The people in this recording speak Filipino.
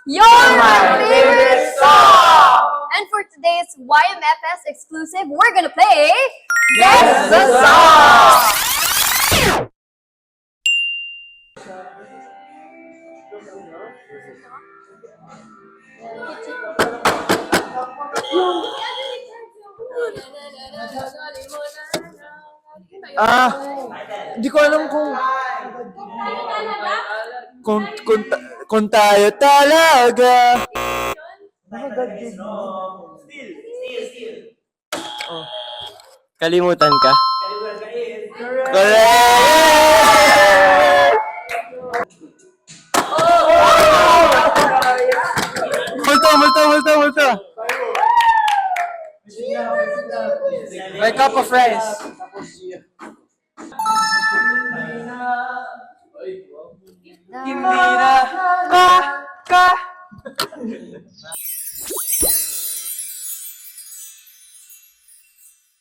Your favorite song! And for today's YMFS exclusive, we're gonna play Guess the Song! Hindi ko alam kung tayo talaga. Oh. Kalimutan ka? Correct! Multo. My cup of rice. Hindi na ka